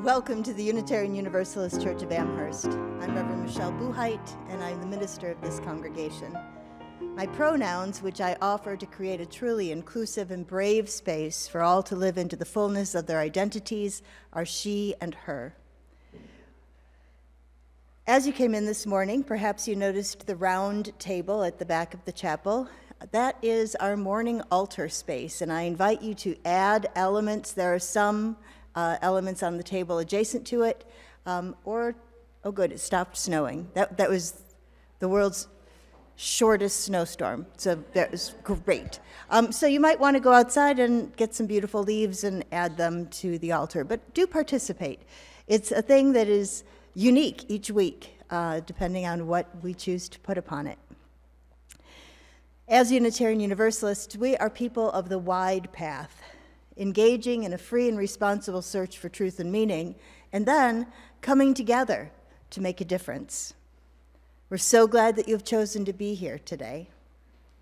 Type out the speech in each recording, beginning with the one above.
Welcome to the Unitarian Universalist Church of Amherst. I'm Reverend Michelle Buhite, and I'm the minister of this congregation. My pronouns, which I offer to create a truly inclusive and brave space for all to live into the fullness of their identities, are she and her. As you came in this morning, perhaps you noticed the round table at the back of the chapel. That is our morning altar space, and I invite you to add elements. There are some elements on the table adjacent to it, oh good, it stopped snowing. That was the world's shortest snowstorm, so that was great. So you might want to go outside and get some beautiful leaves and add them to the altar, but do participate. It's a thing that is unique each week, depending on what we choose to put upon it. As Unitarian Universalists, we are people of the wide path, engaging in a free and responsible search for truth and meaning, and then coming together to make a difference. We're so glad that you've chosen to be here today.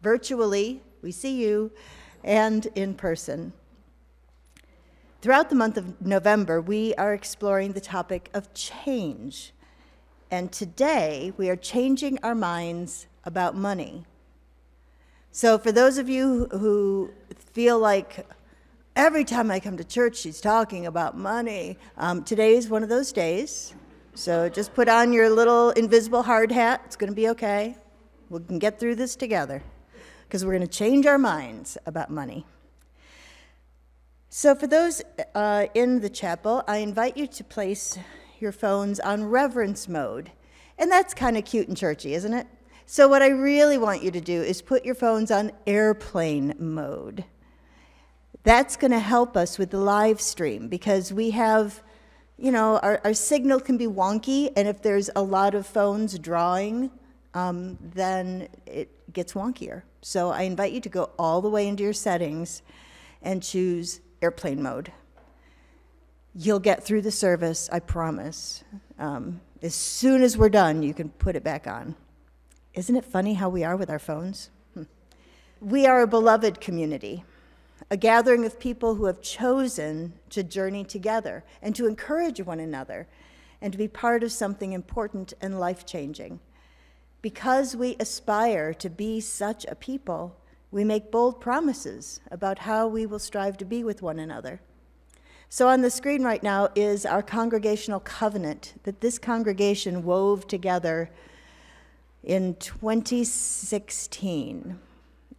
Virtually, we see you, and in person. Throughout the month of November, we are exploring the topic of change. And today, we are changing our minds about money. So for those of you who feel like, every time I come to church, she's talking about money. Today is one of those days. So just put on your little invisible hard hat. It's going to be okay. We can get through this together because we're going to change our minds about money. So for those in the chapel, I invite you to place your phones on reverence mode. And that's kind of cute and churchy, isn't it? So what I really want you to do is put your phones on airplane mode. That's going to help us with the live stream because we have, our signal can be wonky, and if there's a lot of phones drawing, then it gets wonkier. So I invite you to go all the way into your settings and choose airplane mode. You'll get through the service, I promise. As soon as we're done, you can put it back on. Isn't it funny how we are with our phones? We are a beloved community, a gathering of people who have chosen to journey together and to encourage one another and to be part of something important and life-changing. Because we aspire to be such a people, we make bold promises about how we will strive to be with one another. So on the screen right now is our congregational covenant that this congregation wove together in 2016.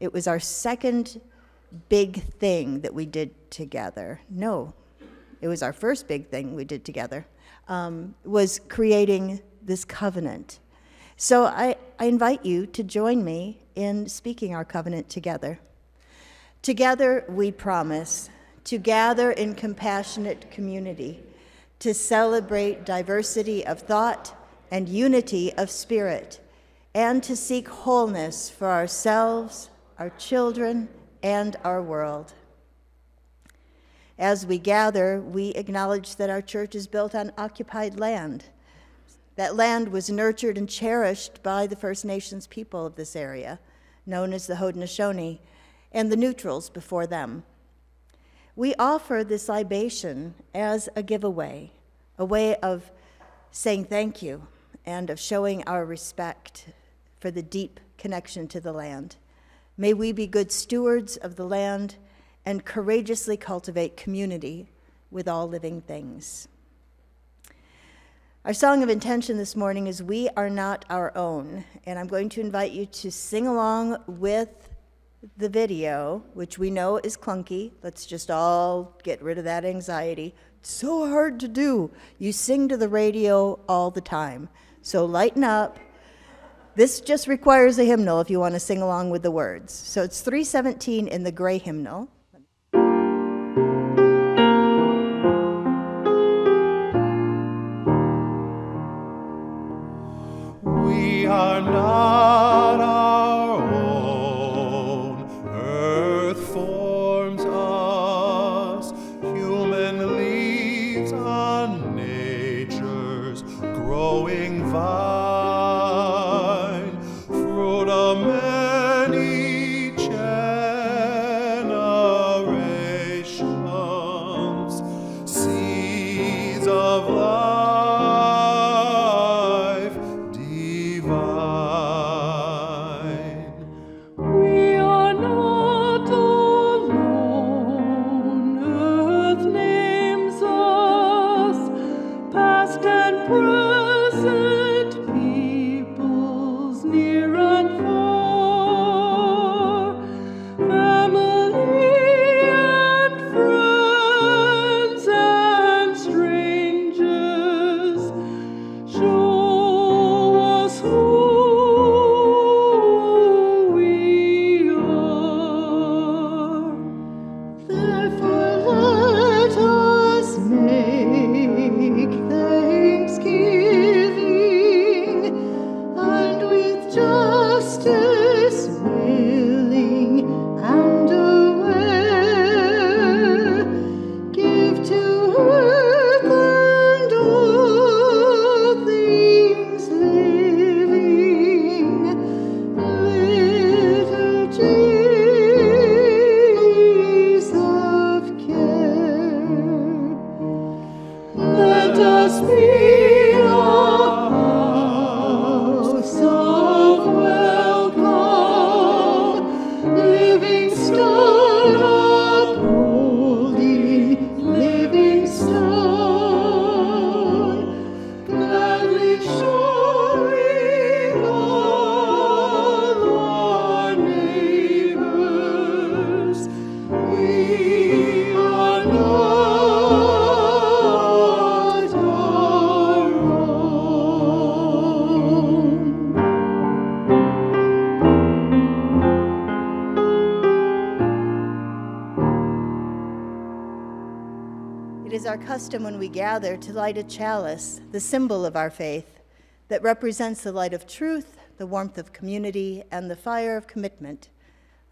It was our second big thing that we did together. No, it was our first big thing we did together, was creating this covenant. So I invite you to join me in speaking our covenant together. Together we promise to gather in compassionate community, to celebrate diversity of thought and unity of spirit, and to seek wholeness for ourselves, our children, and our world. As we gather, we acknowledge that our church is built on occupied land. That land was nurtured and cherished by the First Nations people of this area, known as the Haudenosaunee, and the Neutrals before them. We offer this libation as a giveaway, a way of saying thank you and of showing our respect for the deep connection to the land. May we be good stewards of the land and courageously cultivate community with all living things. Our song of intention this morning is We Are Not Our Own, and I'm going to invite you to sing along with the video, which we know is clunky. Let's just all get rid of that anxiety. It's so hard to do. You sing to the radio all the time, so lighten up. This just requires a hymnal if you want to sing along with the words. So it's 317 in the gray hymnal. We are not our own. Earth forms us. Human leaves on nature's growing vine. Many generations. of life divine. We are not alone. Earth names us, past and present, peoples near and far, family and friends and strangers. Show us who we are. Therefore let us make thanksgiving, and with justice willing and aware, give to earth and all things living liturgies of care. Let us be a house of welcome, living stone upholding, living stone, gladly showing all our neighbors we are not our own. It is our custom when we gather to light a chalice, the symbol of our faith, that represents the light of truth, the warmth of community, and the fire of commitment.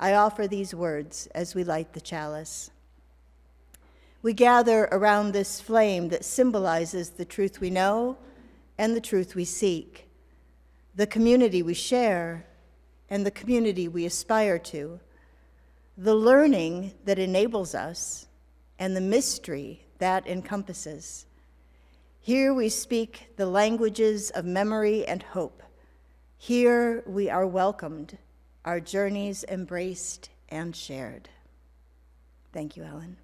I offer these words as we light the chalice. We gather around this flame that symbolizes the truth we know and the truth we seek, the community we share and the community we aspire to, the learning that enables us and the mystery that encompasses. Here we speak the languages of memory and hope. Here we are welcomed, our journeys embraced and shared. Thank you, Ellen.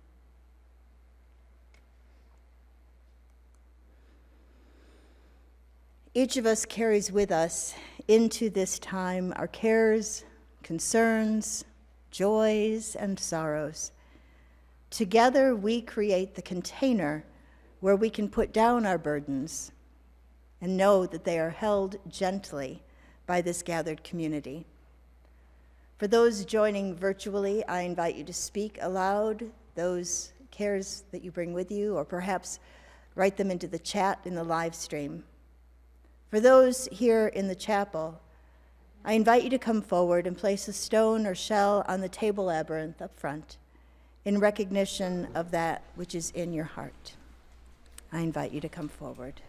Each of us carries with us into this time our cares, concerns, joys, and sorrows. Together, we create the container where we can put down our burdens and know that they are held gently by this gathered community. For those joining virtually, I invite you to speak aloud those cares that you bring with you, or perhaps write them into the chat in the live stream. For those here in the chapel, I invite you to come forward and place a stone or shell on the table labyrinth up front in recognition of that which is in your heart. I invite you to come forward.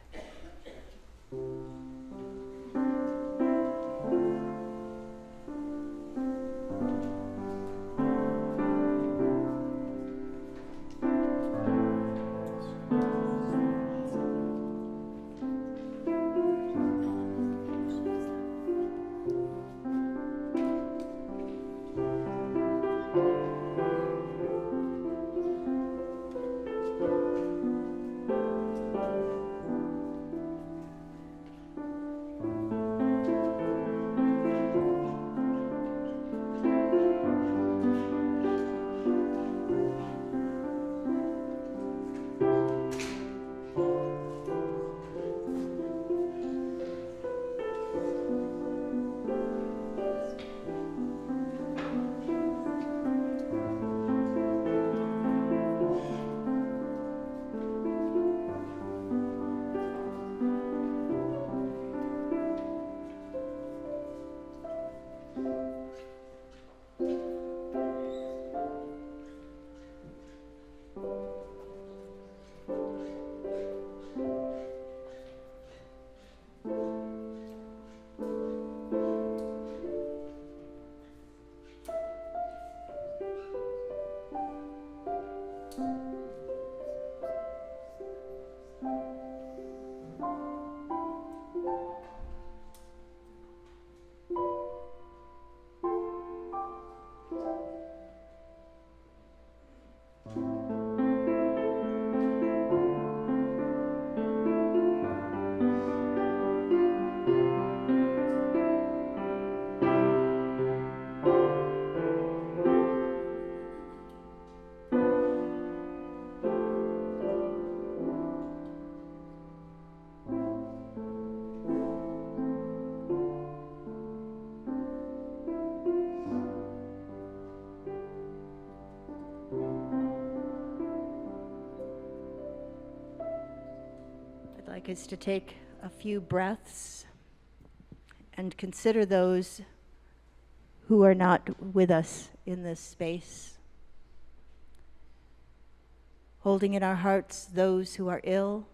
I'd like us to take a few breaths and consider those who are not with us in this space. Holding in our hearts those who are ill,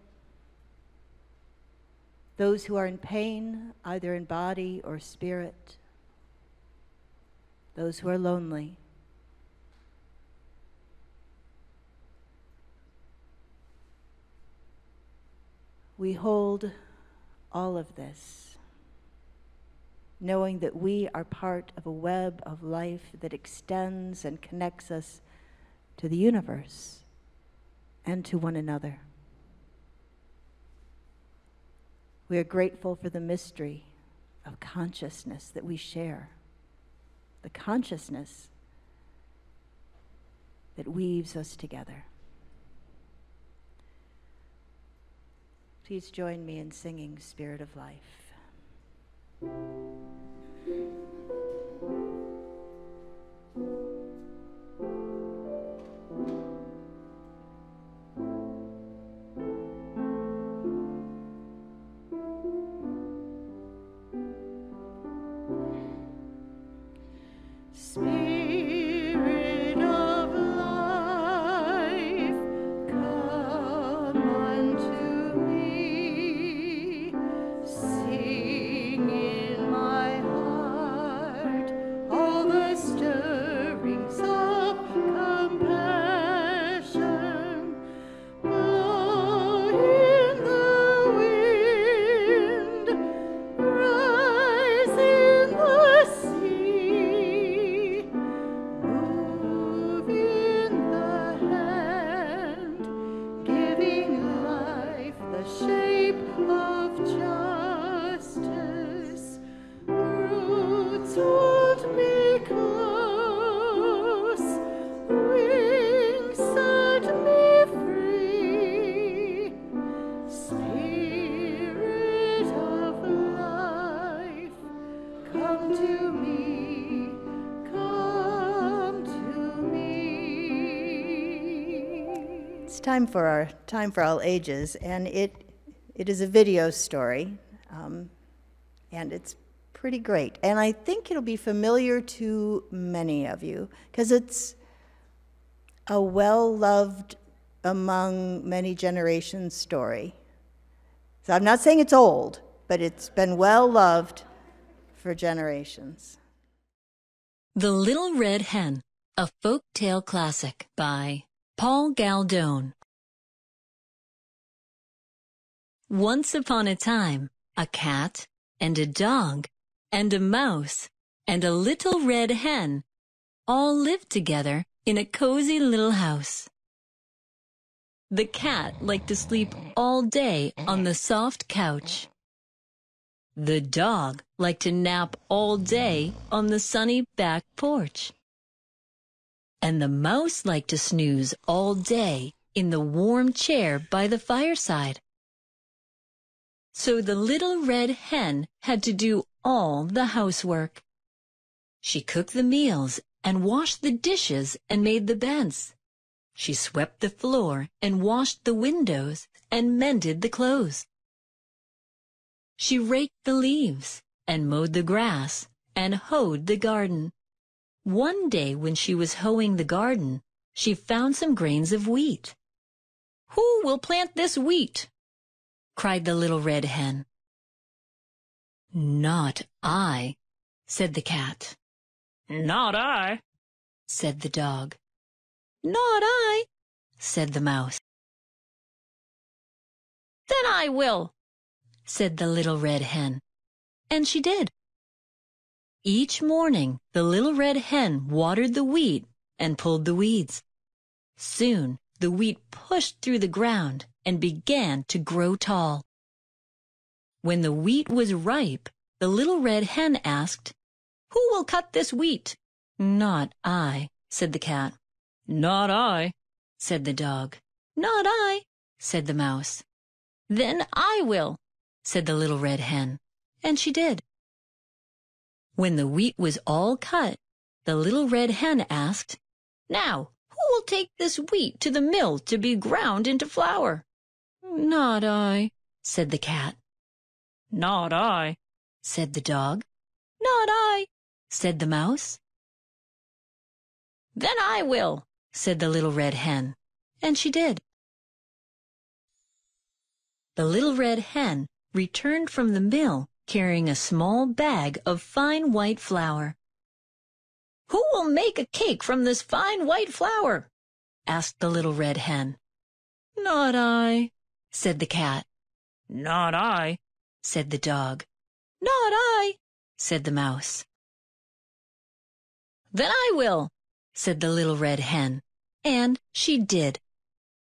those who are in pain, either in body or spirit, those who are lonely. We hold all of this, knowing that we are part of a web of life that extends and connects us to the universe and to one another. We are grateful for the mystery of consciousness that we share, the consciousness that weaves us together. Please join me in singing Spirit of Life. Spirit of life, come unto me. Sing in my heart all the stirrings of compassion. Blow in the wind, rise in the sea, move in the hand, giving life the shape of justice. Roots hold me close, wings set me free. Spirit of life, come to me, come to me. It's time for all ages, and it is a video story, and it's pretty great. And I think it'll be familiar to many of you because it's a well-loved among many generations story. So I'm not saying it's old, but it's been well-loved for generations. The Little Red Hen, a folk tale classic by Paul Galdone. Once upon a time, a cat and a dog and a mouse and a little red hen all lived together in a cozy little house. The cat liked to sleep all day on the soft couch. The dog liked to nap all day on the sunny back porch. And the mouse liked to snooze all day in the warm chair by the fireside. So the little red hen had to do all the housework. She cooked the meals and washed the dishes and made the beds. She swept the floor and washed the windows and mended the clothes. She raked the leaves and mowed the grass and hoed the garden. One day when she was hoeing the garden, she found some grains of wheat. "Who will plant this wheat?" cried the little red hen. "Not I," said the cat. "Not I," said the dog. "Not I," said the mouse. "Then I will," said the little red hen. And she did. Each morning the little red hen watered the wheat and pulled the weeds. Soon the wheat pushed through the ground and began to grow tall. When the wheat was ripe, the little red hen asked, "Who will cut this wheat?" "Not I," said the cat. "Not I," said the dog. "Not I," said the mouse. "Then I will," said the little red hen, and she did. When the wheat was all cut, the little red hen asked, "Now, who will take this wheat to the mill to be ground into flour?" "Not I," said the cat. "Not I," said the dog. "Not I," said the mouse. "Then I will," said the little red hen, and she did. The little red hen returned from the mill carrying a small bag of fine white flour. "Who will make a cake from this fine white flour?" asked the little red hen. "Not I," said the cat. "Not I," said the dog. "Not I," said the mouse. "Then I will," said the little red hen, and she did.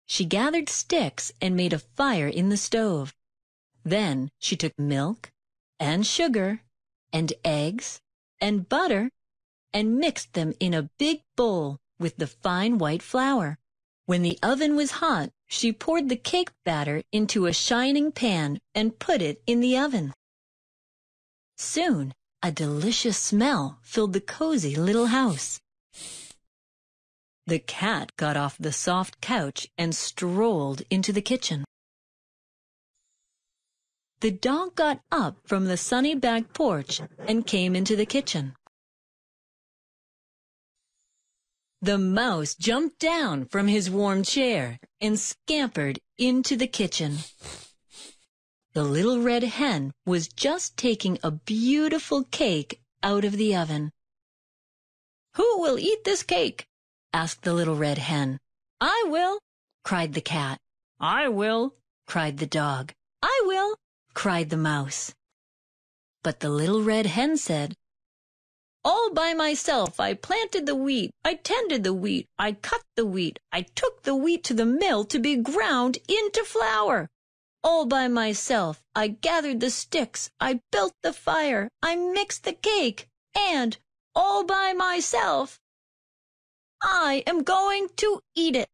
She gathered sticks and made a fire in the stove. Then she took milk and sugar and eggs and butter and mixed them in a big bowl with the fine white flour. When the oven was hot, she poured the cake batter into a shining pan and put it in the oven. Soon, a delicious smell filled the cozy little house. The cat got off the soft couch and strolled into the kitchen. The dog got up from the sunny back porch and came into the kitchen. The mouse jumped down from his warm chair and scampered into the kitchen. The little red hen was just taking a beautiful cake out of the oven. "Who will eat this cake?" asked the little red hen. "I will," cried the cat. "I will," cried the dog. "I will," cried the mouse. But the little red hen said, "All by myself I planted the wheat, I tended the wheat, I cut the wheat, I took the wheat to the mill to be ground into flour. All by myself I gathered the sticks, I built the fire, I mixed the cake, and all by myself I am going to eat it."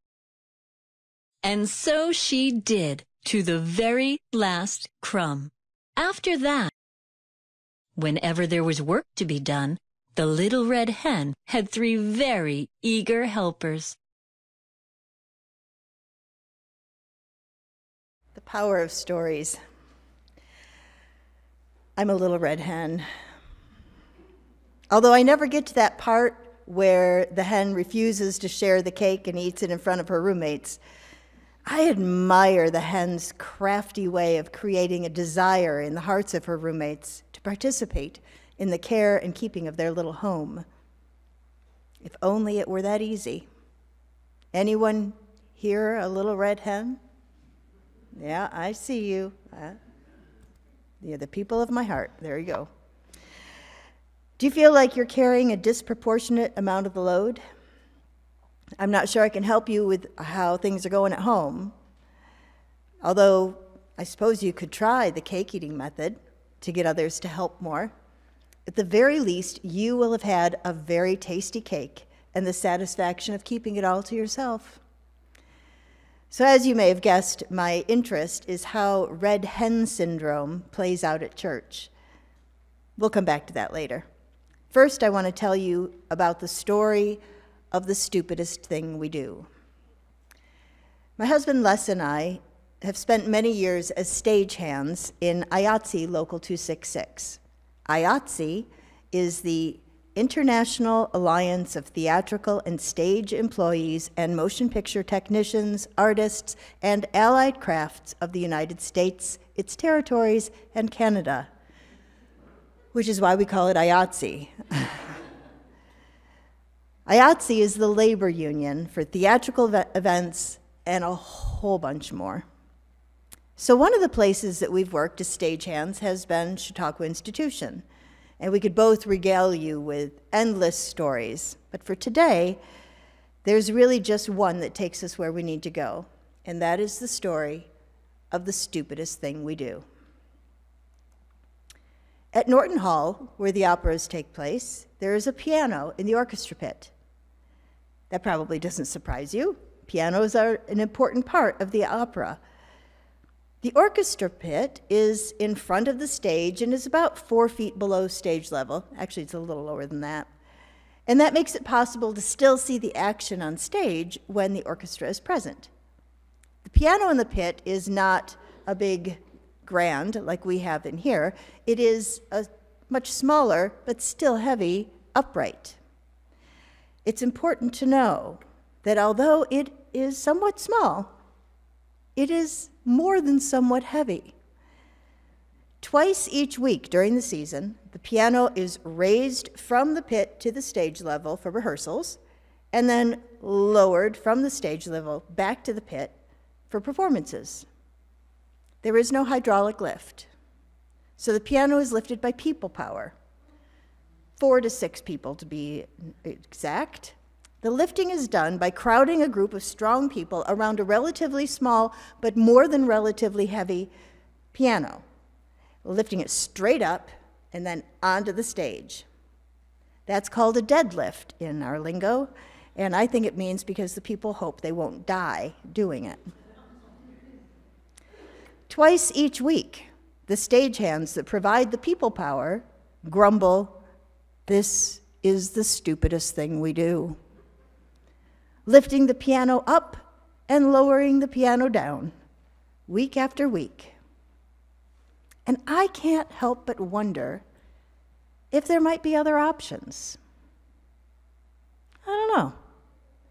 And so she did, to the very last crumb. After that, whenever there was work to be done, the little red hen had 3 very eager helpers. The power of stories. I'm a little red hen. Although I never get to that part where the hen refuses to share the cake and eats it in front of her roommates, I admire the hen's crafty way of creating a desire in the hearts of her roommates to participate in the care and keeping of their little home. If only it were that easy. Anyone here a little red hen? Yeah, I see you. You're the people of my heart. There you go. Do you feel like you're carrying a disproportionate amount of the load? I'm not sure I can help you with how things are going at home, although I suppose you could try the cake eating method to get others to help more. At the very least, you will have had a very tasty cake and the satisfaction of keeping it all to yourself. So as you may have guessed, my interest is how red hen syndrome plays out at church. We'll come back to that later. First, I want to tell you about the story of the stupidest thing we do. My husband Les and I have spent many years as stagehands in IATSE Local 266. IATSE is the International Alliance of Theatrical and Stage Employees and Motion Picture Technicians, Artists, and Allied Crafts of the United States, its territories, and Canada, which is why we call it IATSE. IATSE is the labor union for theatrical events and a whole bunch more. So one of the places that we've worked as stagehands has been Chautauqua Institution, and we could both regale you with endless stories. But for today, there's really just one that takes us where we need to go, and that is the story of the stupidest thing we do. At Norton Hall, where the operas take place, there is a piano in the orchestra pit. That probably doesn't surprise you. Pianos are an important part of the opera. The orchestra pit is in front of the stage and is about 4 feet below stage level. Actually, it's a little lower than that. And that makes it possible to still see the action on stage when the orchestra is present. The piano in the pit is not a big grand like we have in here. It is a much smaller, but still heavy, upright. It's important to know that although it is somewhat small, it is more than somewhat heavy. Twice each week during the season, the piano is raised from the pit to the stage level for rehearsals, and then lowered from the stage level back to the pit for performances. There is no hydraulic lift, so the piano is lifted by people power, 4 to 6 people to be exact. The lifting is done by crowding a group of strong people around a relatively small but more than relatively heavy piano, lifting it straight up and then onto the stage. That's called a deadlift in our lingo, and I think it means because the people hope they won't die doing it. Twice each week, the stagehands that provide the people power grumble, "This is the stupidest thing we do," lifting the piano up and lowering the piano down, week after week. And I can't help but wonder if there might be other options. I don't know.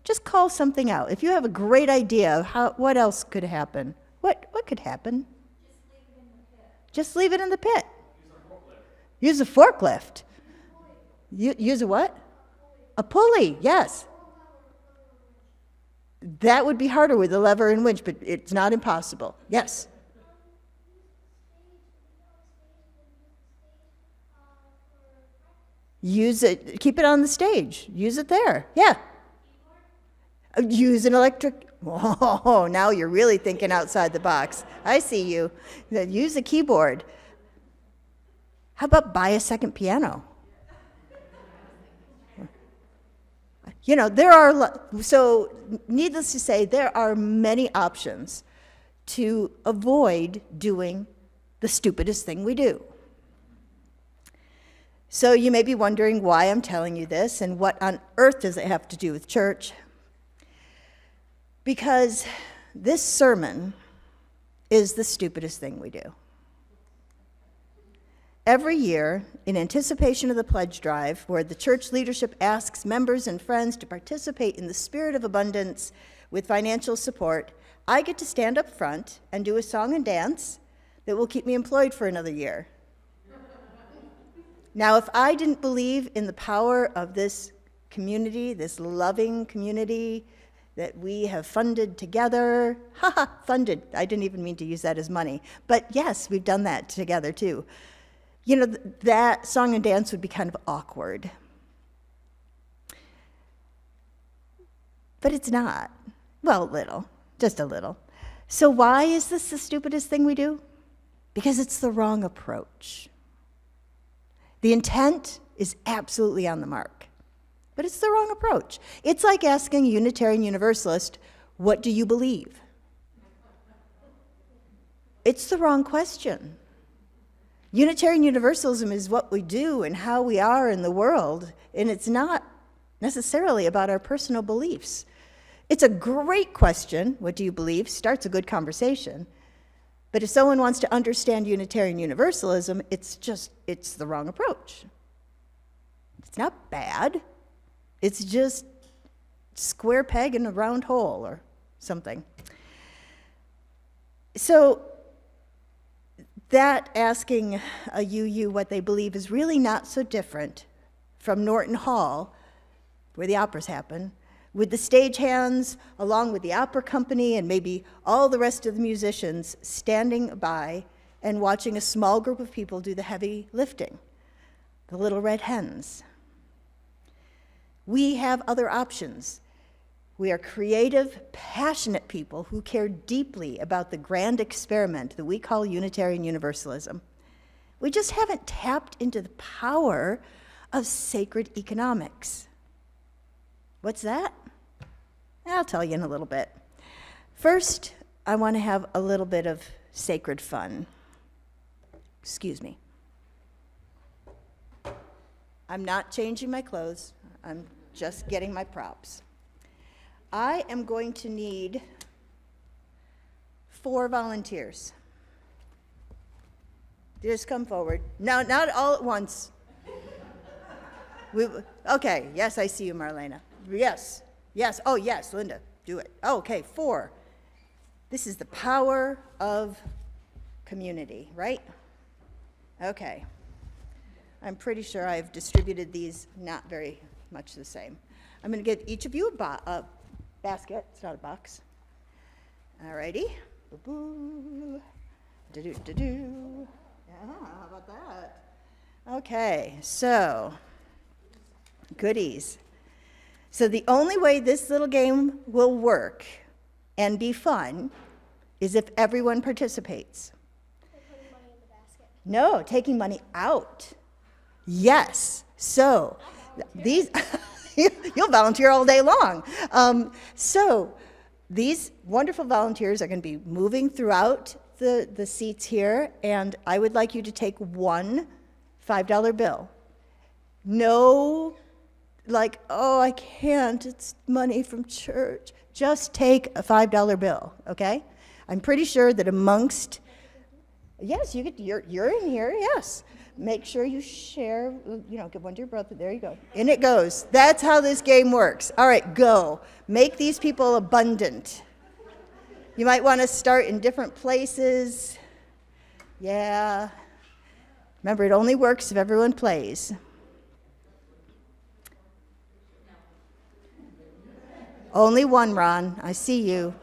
Just call something out. If you have a great idea of what else could happen, what could happen? Just leave it in the pit. Use a forklift. Use a what? A pulley, yes. That would be harder with a lever and winch, but it's not impossible. Yes. Use it, keep it on the stage. Use it there, yeah. Use an electric, oh, now you're really thinking outside the box. I see you. Use a keyboard. How about buy a second piano? You know, so needless to say, there are many options to avoid doing the stupidest thing we do. So you may be wondering why I'm telling you this and what on earth does it have to do with church? Because this sermon is the stupidest thing we do. Every year, in anticipation of the pledge drive, where the church leadership asks members and friends to participate in the spirit of abundance with financial support, I get to stand up front and do a song and dance that will keep me employed for another year. Now, if I didn't believe in the power of this community, this loving community that we have funded together, funded, I didn't even mean to use that as money, but yes, we've done that together too. You know, that song and dance would be kind of awkward. But it's not. Well, just a little. So why is this the stupidest thing we do? Because it's the wrong approach. The intent is absolutely on the mark, but it's the wrong approach. It's like asking a Unitarian Universalist, what do you believe? It's the wrong question. Unitarian Universalism is what we do and how we are in the world, and it's not necessarily about our personal beliefs. It's a great question, what do you believe? Starts a good conversation. But if someone wants to understand Unitarian Universalism, it's the wrong approach. It's not bad. It's just square peg in a round hole or something. So that asking a UU what they believe is really not so different from Norton Hall, where the operas happen, with the stagehands, along with the opera company and maybe all the rest of the musicians standing by and watching a small group of people do the heavy lifting, the little red hens. We have other options. We are creative, passionate people who care deeply about the grand experiment that we call Unitarian Universalism. We just haven't tapped into the power of sacred economics. What's that? I'll tell you in a little bit. First, I want to have a little bit of sacred fun. Excuse me. I'm not changing my clothes. I'm just getting my props. I am going to need 4 volunteers. Just come forward. No, not all at once. Okay, yes, I see you, Marlena. Yes, yes, oh yes, Linda, do it. Oh, okay, 4. This is the power of community, right? Okay. I'm pretty sure I've distributed these not very much the same. I'm going to give each of you a basket. It's not a box. All righty. Boo-boo. Do-do-do-do. Yeah, how about that? Okay, so goodies. So the only way this little game will work and be fun is if everyone participates. Putting money in the basket. No, taking money out. Yes. So these, you'll volunteer all day long. So these wonderful volunteers are going to be moving throughout the seats here, and I would like you to take one $5 bill. No, like, oh, I can't, it's money from church. Just take a $5 bill, okay? I'm pretty sure that amongst, yes, you're in here, yes. Make sure you share, give one to your brother. There you go. In it goes. That's how this game works. All right, go. Make these people abundant. You might want to start in different places. Yeah. Remember, it only works if everyone plays. Only one, Ron. I see you.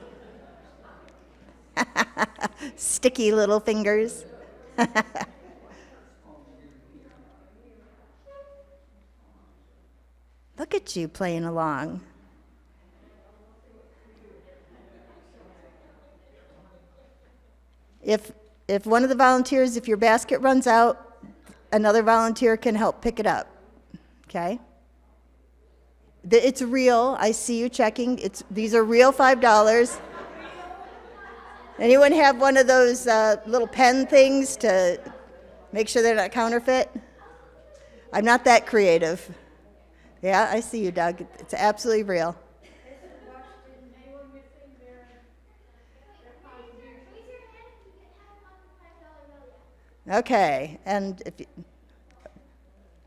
Sticky little fingers. Look at you playing along. If one of the volunteers, if your basket runs out, another volunteer can help pick it up, okay? It's real. I see you checking. These are real $5. Anyone have one of those little pen things to make sure they're not counterfeit? I'm not that creative. Yeah, I see you, Doug. It's absolutely real. Okay, and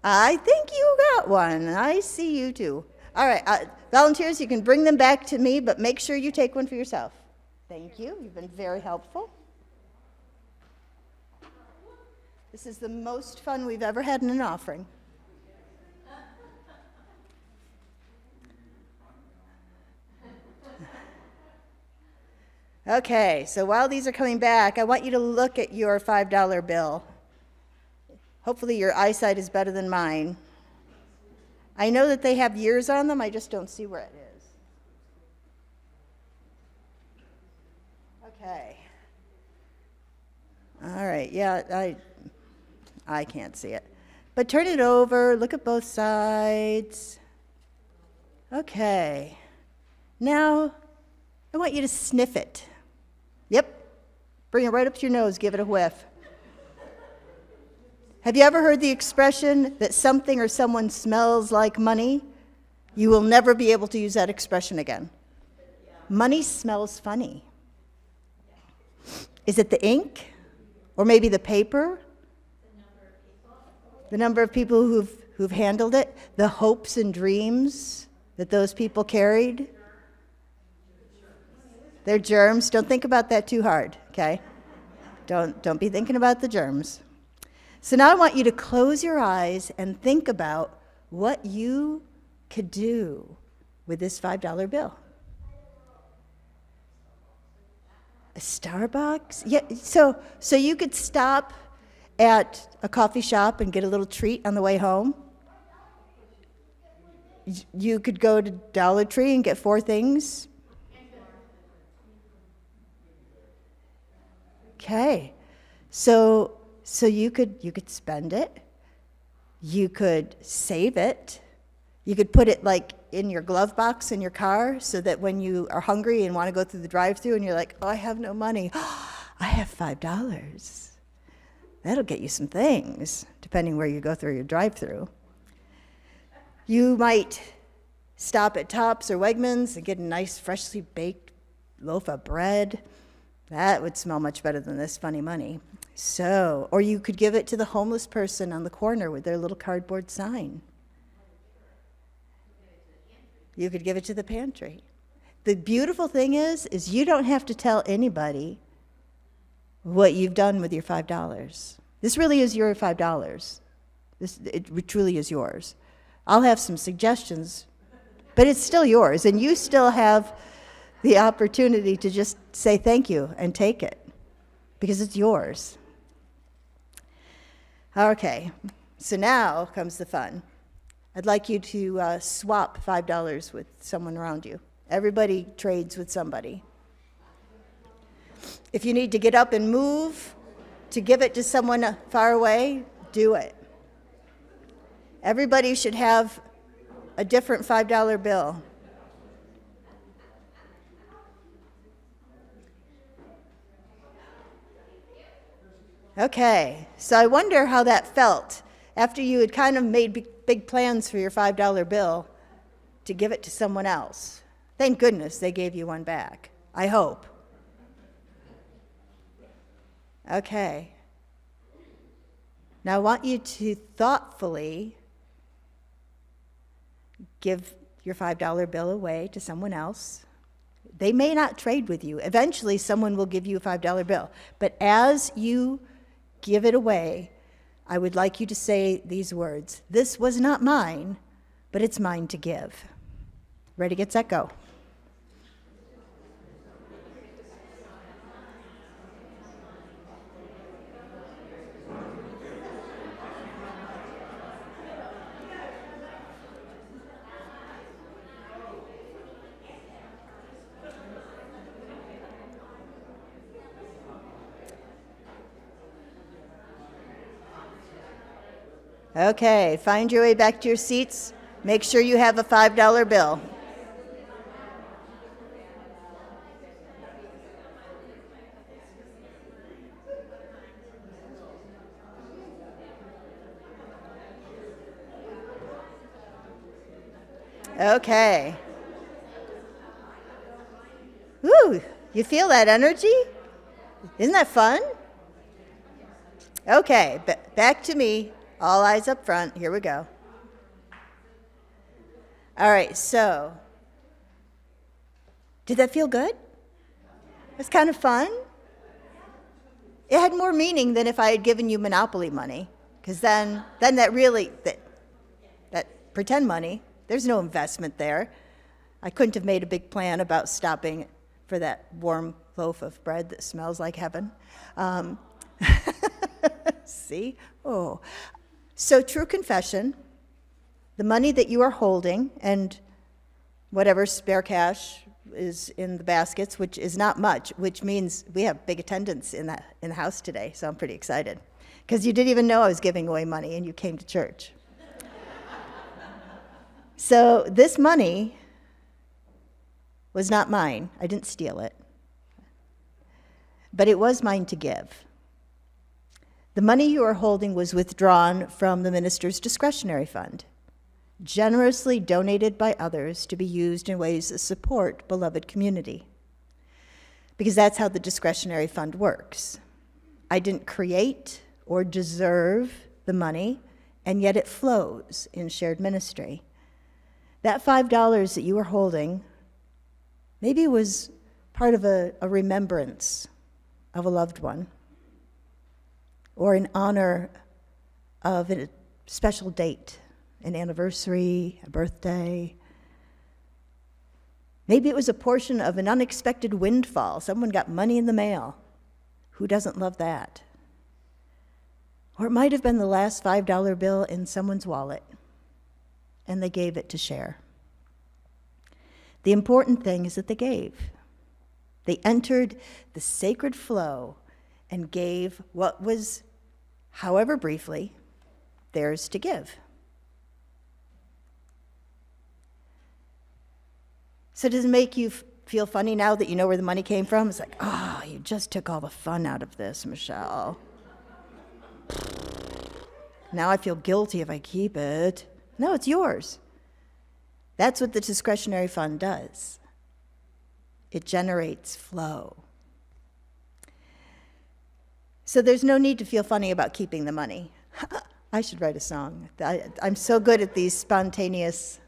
I think you got one. I see you too. All right, volunteers, you can bring them back to me, but make sure you take one for yourself. Thank you. You've been very helpful. This is the most fun we've ever had in an offering. Okay, so while these are coming back, I want you to look at your $5 bill. Hopefully your eyesight is better than mine. I know that they have years on them, I just don't see where it is. Okay. All right, yeah, I can't see it. But turn it over, look at both sides. Okay. Now, I want you to sniff it. Yep. Bring it right up to your nose, give it a whiff. Have you ever heard the expression that something or someone smells like money? You will never be able to use that expression again. Money smells funny. Is it the ink? Or maybe the paper? The number of people who've handled it? The hopes and dreams that those people carried? They're germs. Don't think about that too hard, okay? Don't be thinking about the germs. So now I want you to close your eyes and think about what you could do with this $5 bill. A Starbucks? Yeah, so you could stop at a coffee shop and get a little treat on the way home. You could go to Dollar Tree and get 4 things. Okay, so you could spend it, you could save it, you could put it like in your glove box in your car so that when you are hungry and want to go through the drive-thru and you're like, oh, I have no money, I have $5. That'll get you some things, depending where you go through your drive-thru. You might stop at Tops or Wegmans and get a nice freshly baked loaf of bread. That would smell much better than this funny money. So, or you could give it to the homeless person on the corner with their little cardboard sign. You could give it to the pantry. The beautiful thing is you don't have to tell anybody what you've done with your $5. This really is your $5. It truly is yours. I'll have some suggestions, but it's still yours, and you still have the opportunity to just say thank you and take it, because it's yours. Okay, so now comes the fun. I'd like you to swap $5 with someone around you. Everybody trades with somebody. If you need to get up and move to give it to someone far away, do it. Everybody should have a different $5 bill. Okay, so I wonder how that felt after you had kind of made big plans for your $5 bill to give it to someone else. Thank goodness they gave you one back, I hope. Okay. Now I want you to thoughtfully give your $5 bill away to someone else. They may not trade with you. Eventually, someone will give you a $5 bill. But as you give it away, I would like you to say these words: "This was not mine, but it's mine to give." Ready, get set, go. Okay, find your way back to your seats. Make sure you have a $5 bill. Okay. Woo, you feel that energy? Isn't that fun? Okay, back to me. All eyes up front. Here we go. All right, so did that feel good? It's kind of fun. It had more meaning than if I had given you Monopoly money, because then that really, that pretend money, there's no investment there. I couldn't have made a big plan about stopping for that warm loaf of bread that smells like heaven. See? Oh. So true confession, the money that you are holding and whatever spare cash is in the baskets, which is not much, which means we have big attendance in the house today, so I'm pretty excited. Because you didn't even know I was giving away money and you came to church. So this money was not mine. I didn't steal it. But it was mine to give. The money you are holding was withdrawn from the minister's discretionary fund, generously donated by others to be used in ways that support beloved community. Because that's how the discretionary fund works. I didn't create or deserve the money, and yet it flows in shared ministry. That $5 that you were holding maybe was part of a remembrance of a loved one, or in honor of a special date, an anniversary, a birthday. Maybe it was a portion of an unexpected windfall. Someone got money in the mail. Who doesn't love that? Or it might have been the last $5 bill in someone's wallet, and they gave it to share. The important thing is that they gave. They entered the sacred flow and gave what was, however briefly, theirs to give. So does it make you feel funny now that you know where the money came from? It's like, oh, you just took all the fun out of this, Michelle. Now I feel guilty if I keep it. No, it's yours. That's what the discretionary fund does. It generates flow. So there's no need to feel funny about keeping the money. I should write a song. I'm so good at these spontaneous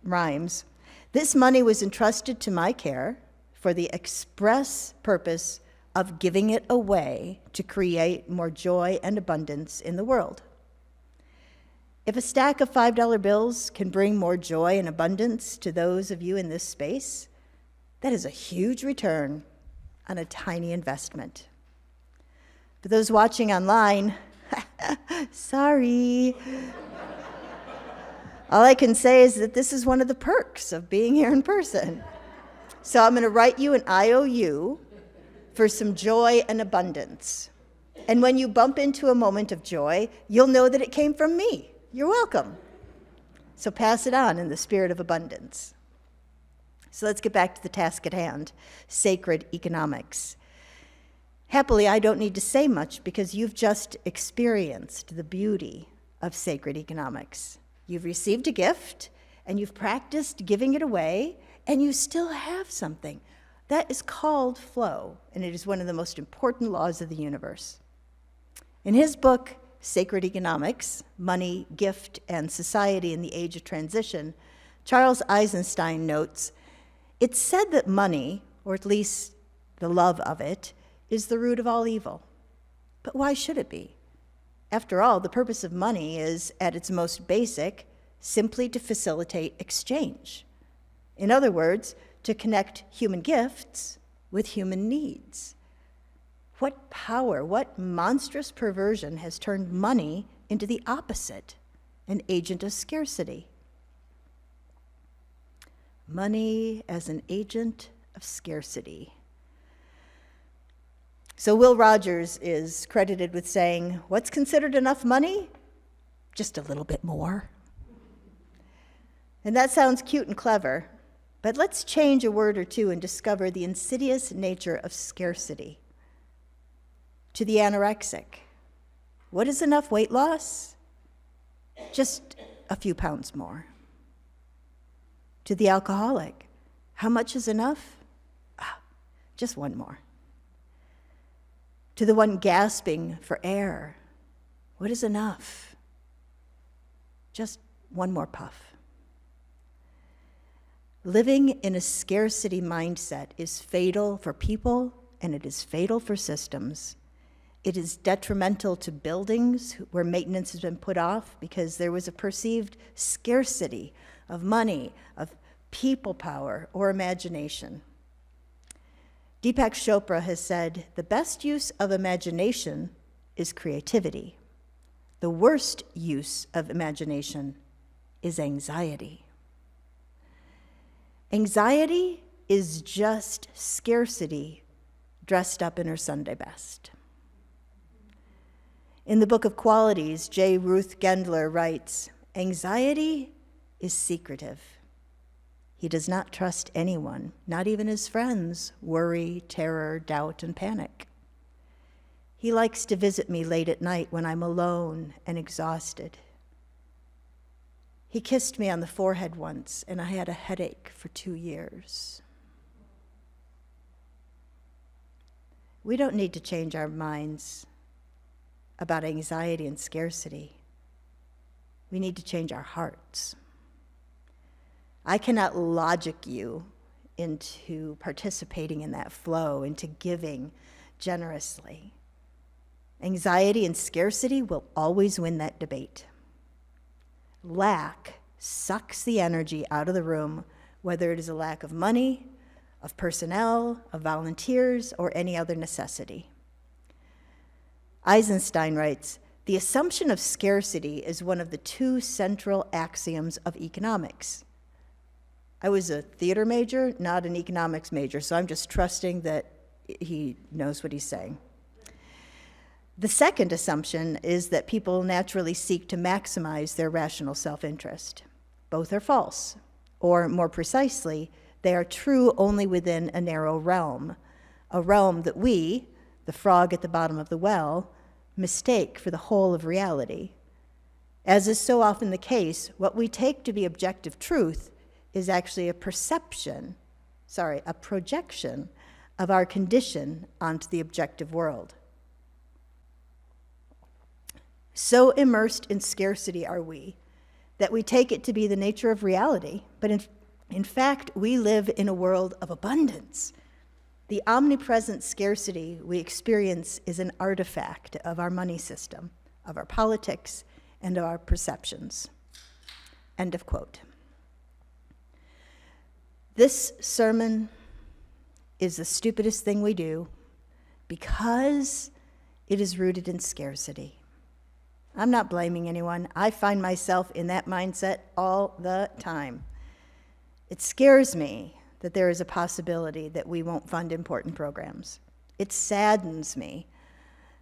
rhymes. This money was entrusted to my care for the express purpose of giving it away to create more joy and abundance in the world. If a stack of $5 bills can bring more joy and abundance to those of you in this space, that is a huge return on a tiny investment. For those watching online, sorry. All I can say is that this is one of the perks of being here in person. So I'm going to write you an IOU for some joy and abundance. And when you bump into a moment of joy, you'll know that it came from me. You're welcome. So pass it on in the spirit of abundance. So let's get back to the task at hand, sacred economics. Happily, I don't need to say much because you've just experienced the beauty of sacred economics. You've received a gift, and you've practiced giving it away, and you still have something. That is called flow, and it is one of the most important laws of the universe. In his book, Sacred Economics, Money, Gift, and Society in the Age of Transition, Charles Eisenstein notes, it's said that money, or at least the love of it, is the root of all evil. But why should it be? After all, the purpose of money is, at its most basic, simply to facilitate exchange. In other words, to connect human gifts with human needs. What power, what monstrous perversion has turned money into the opposite, an agent of scarcity? Money as an agent of scarcity. So Will Rogers is credited with saying, what's considered enough money? Just a little bit more. And that sounds cute and clever, but let's change a word or two and discover the insidious nature of scarcity. To the anorexic, what is enough weight loss? Just a few pounds more. To the alcoholic, how much is enough? Just one more. To the one gasping for air, what is enough? Just one more puff. Living in a scarcity mindset is fatal for people, and it is fatal for systems. It is detrimental to buildings where maintenance has been put off because there was a perceived scarcity of money, of people power, or imagination. Deepak Chopra has said, the best use of imagination is creativity. The worst use of imagination is anxiety. Anxiety is just scarcity dressed up in her Sunday best. In the Book of Qualities, J. Ruth Gendler writes, anxiety is secretive. He does not trust anyone, not even his friends, worry, terror, doubt, and panic. He likes to visit me late at night when I'm alone and exhausted. He kissed me on the forehead once, and I had a headache for 2 years. We don't need to change our minds about anxiety and scarcity. We need to change our hearts. I cannot logic you into participating in that flow, into giving generously. Anxiety and scarcity will always win that debate. Lack sucks the energy out of the room, whether it is a lack of money, of personnel, of volunteers, or any other necessity. Eisenstein writes, the assumption of scarcity is one of the 2 central axioms of economics. I was a theater major, not an economics major, so I'm just trusting that he knows what he's saying. The second assumption is that people naturally seek to maximize their rational self-interest. Both are false, or more precisely, they are true only within a narrow realm, a realm that we, the frog at the bottom of the well, mistake for the whole of reality. As is so often the case, what we take to be objective truth is actually a projection of our condition onto the objective world. So immersed in scarcity are we that we take it to be the nature of reality, but in fact, we live in a world of abundance. The omnipresent scarcity we experience is an artifact of our money system, of our politics, and of our perceptions. End of quote. This sermon is the stupidest thing we do because it is rooted in scarcity. I'm not blaming anyone. I find myself in that mindset all the time. It scares me that there is a possibility that we won't fund important programs. It saddens me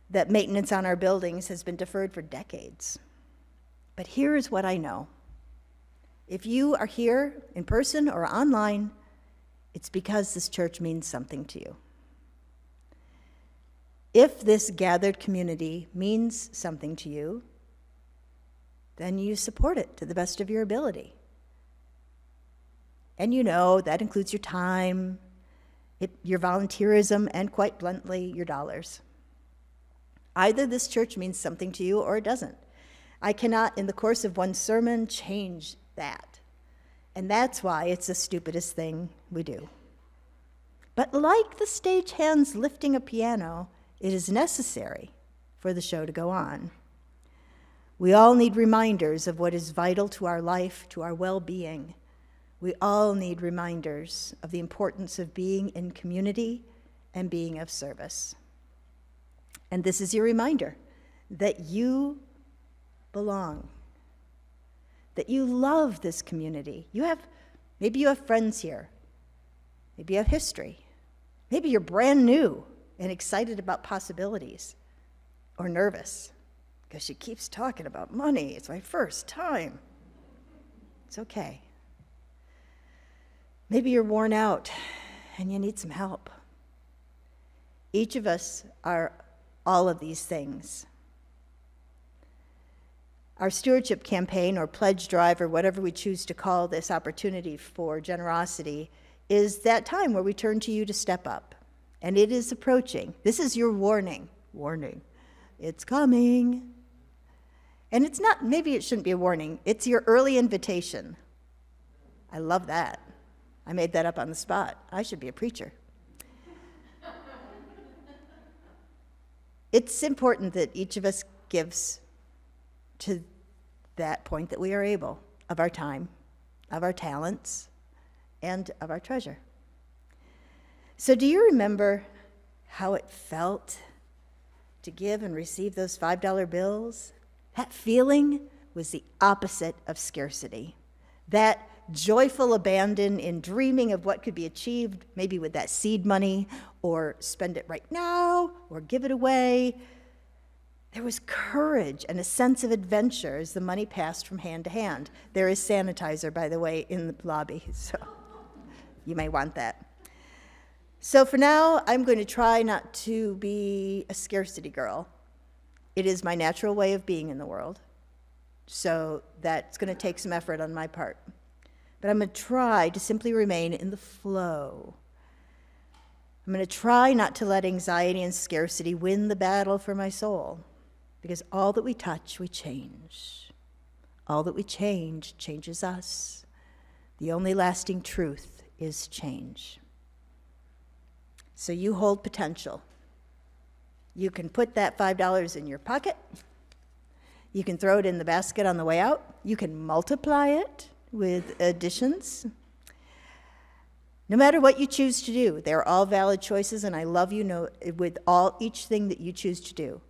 that maintenance on our buildings has been deferred for decades. But here is what I know. If you are here in person or online, it's because this church means something to you. If this gathered community means something to you, then you support it to the best of your ability. And you know that includes your time, your volunteerism, and quite bluntly, your dollars. Either this church means something to you or it doesn't. I cannot, in the course of one sermon, change that. And that's why it's the stupidest thing we do. But like the stagehands lifting a piano, it is necessary for the show to go on. We all need reminders of what is vital to our life, to our well-being. We all need reminders of the importance of being in community and being of service. And this is your reminder that you belong, that you love this community. Maybe you have friends here. Maybe you have history. Maybe you're brand new and excited about possibilities, or nervous because she keeps talking about money. It's my first time. It's okay. Maybe you're worn out and you need some help. Each of us are all of these things. Our stewardship campaign or pledge drive or whatever we choose to call this opportunity for generosity is that time where we turn to you to step up. And it is approaching. This is your warning. Warning. It's coming. And it's not, maybe it shouldn't be a warning. It's your early invitation. I love that. I made that up on the spot. I should be a preacher. It's important that each of us gives to that point that we are able, of our time, of our talents, and of our treasure. So do you remember how it felt to give and receive those $5 bills? That feeling was the opposite of scarcity. That joyful abandon in dreaming of what could be achieved, maybe with that seed money, or spend it right now, or give it away. There was courage and a sense of adventure as the money passed from hand to hand. There is sanitizer, by the way, in the lobby, so you may want that. So for now, I'm going to try not to be a scarcity girl. It is my natural way of being in the world, so that's going to take some effort on my part. But I'm going to try to simply remain in the flow. I'm going to try not to let anxiety and scarcity win the battle for my soul, because all that we touch, we change. All that we change changes us. The only lasting truth is change. So you hold potential. You can put that $5 in your pocket. You can throw it in the basket on the way out. You can multiply it with additions. No matter what you choose to do, they're all valid choices, and I love you with each thing that you choose to do.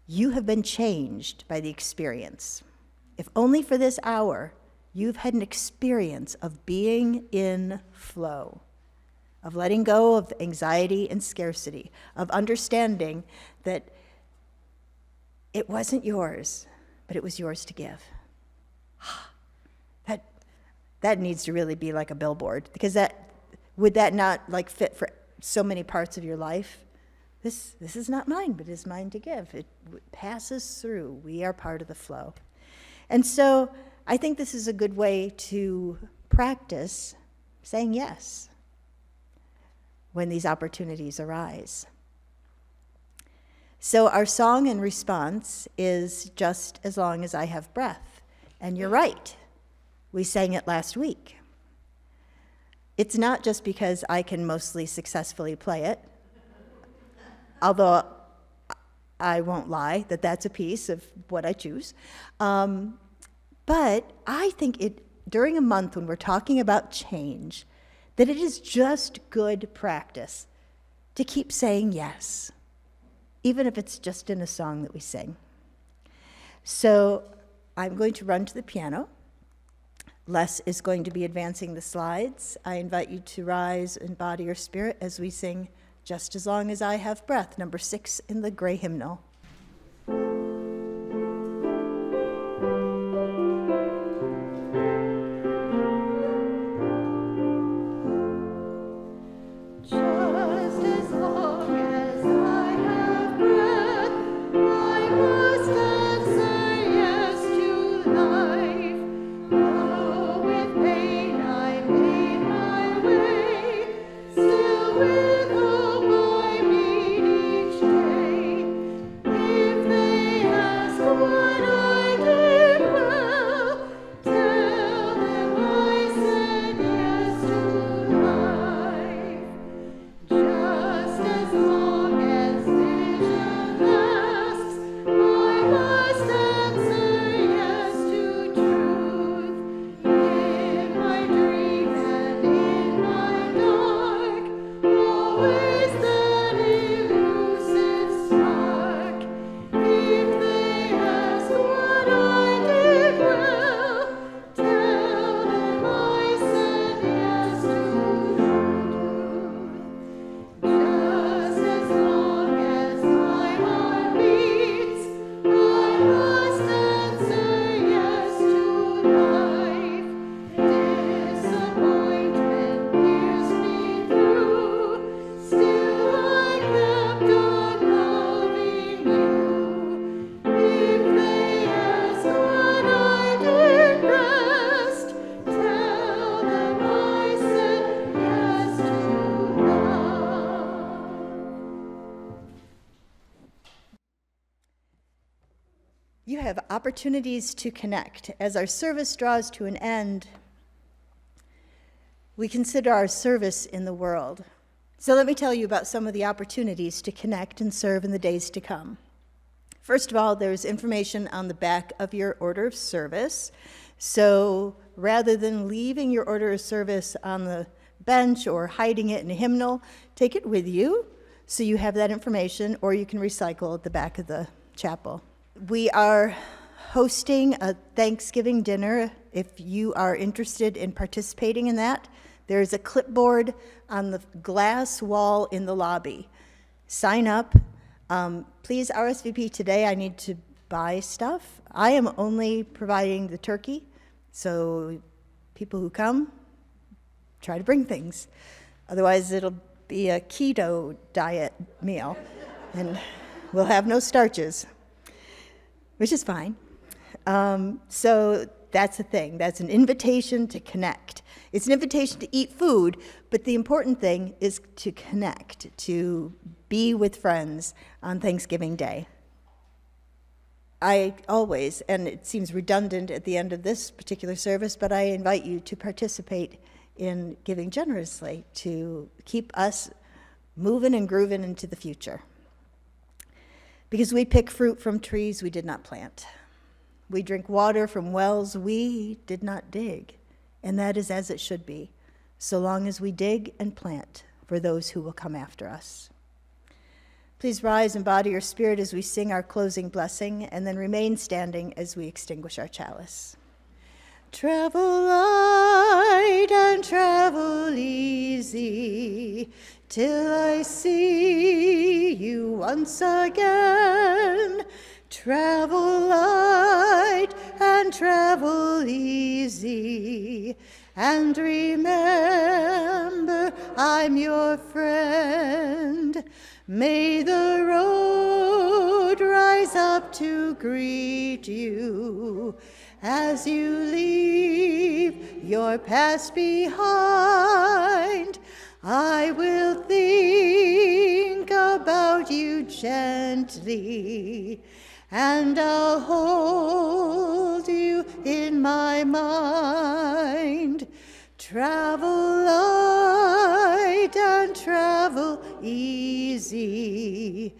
You have been changed by the experience. If only for this hour, you've had an experience of being in flow, of letting go of anxiety and scarcity, of understanding that it wasn't yours, but it was yours to give. That needs to really be like a billboard, because would that not like fit for so many parts of your life? This is not mine, but is mine to give. It passes through. We are part of the flow. And so I think this is a good way to practice saying yes when these opportunities arise. So our song and response is just as long as I have breath. And you're right. We sang it last week. It's not just because I can mostly successfully play it, although I won't lie that that's a piece of what I choose. But I think during a month when we're talking about change, that it is just good practice to keep saying yes, even if it's just in a song that we sing. So I'm going to run to the piano. Les is going to be advancing the slides. I invite you to rise in body or spirit as we sing Just as Long as I Have Breath, number 6 in the Gray Hymnal. You have opportunities to connect. As our service draws to an end, we consider our service in the world. So let me tell you about some of the opportunities to connect and serve in the days to come. First of all, there's information on the back of your order of service. So rather than leaving your order of service on the bench or hiding it in a hymnal, take it with you so you have that information, or you can recycle at the back of the chapel. We are hosting a Thanksgiving dinner. If you are interested in participating in that, there's a clipboard on the glass wall in the lobby. Sign up. Please RSVP today. I need to buy stuff. I am only providing the turkey, so people who come, try to bring things. Otherwise, it'll be a keto diet meal, and we'll have no starches, which is fine. So that's the thing. That's an invitation to connect. It's an invitation to eat food, but the important thing is to connect, to be with friends on Thanksgiving Day. I always, and it seems redundant at the end of this particular service, but I invite you to participate in giving generously to keep us moving and grooving into the future. Because we pick fruit from trees we did not plant. We drink water from wells we did not dig. And that is as it should be, so long as we dig and plant for those who will come after us. Please rise in body or spirit as we sing our closing blessing, and then remain standing as we extinguish our chalice. Travel light and travel easy, till I see you once again. Travel light and travel easy, and remember I'm your friend. May the road rise up to greet you as you leave your past behind. I will think about you gently, and I'll hold you in my mind. Travel light and travel easy,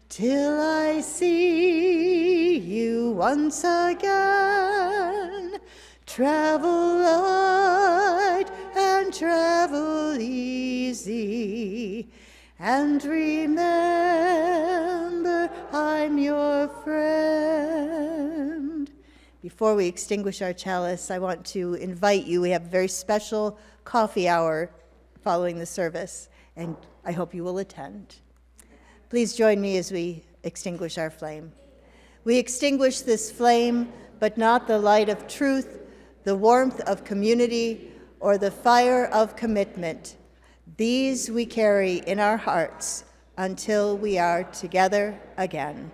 till I see you once again. Travel light and travel easy, and remember I'm your friend. Before we extinguish our chalice, I want to invite you. We have a very special coffee hour following the service, and I hope you will attend. Please join me as we extinguish our flame. We extinguish this flame, but not the light of truth, the warmth of community, or the fire of commitment. These we carry in our hearts until we are together again.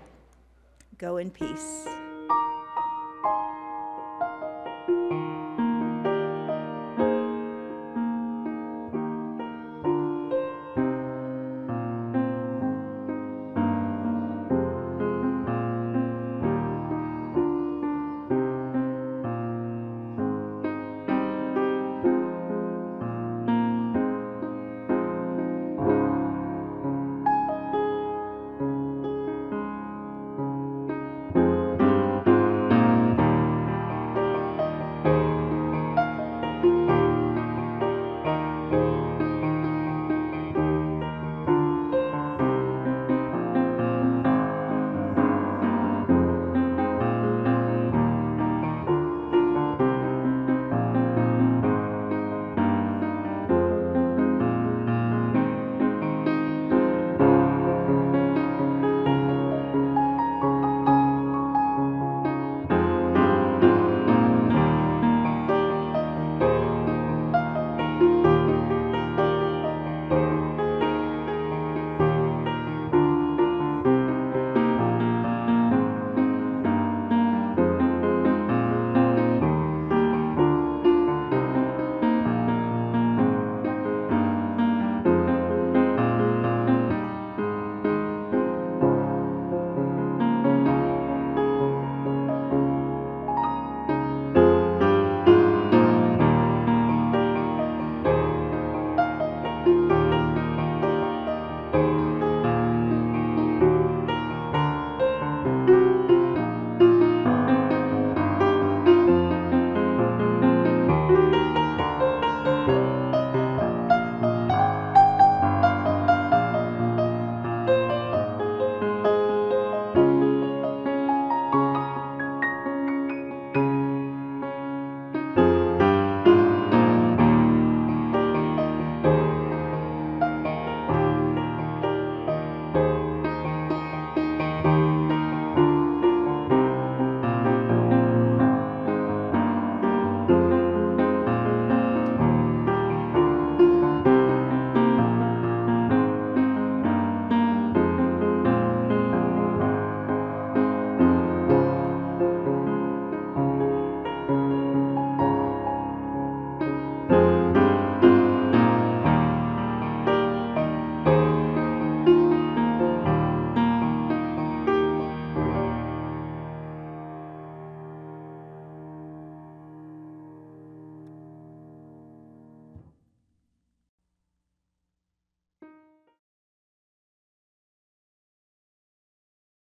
Go in peace.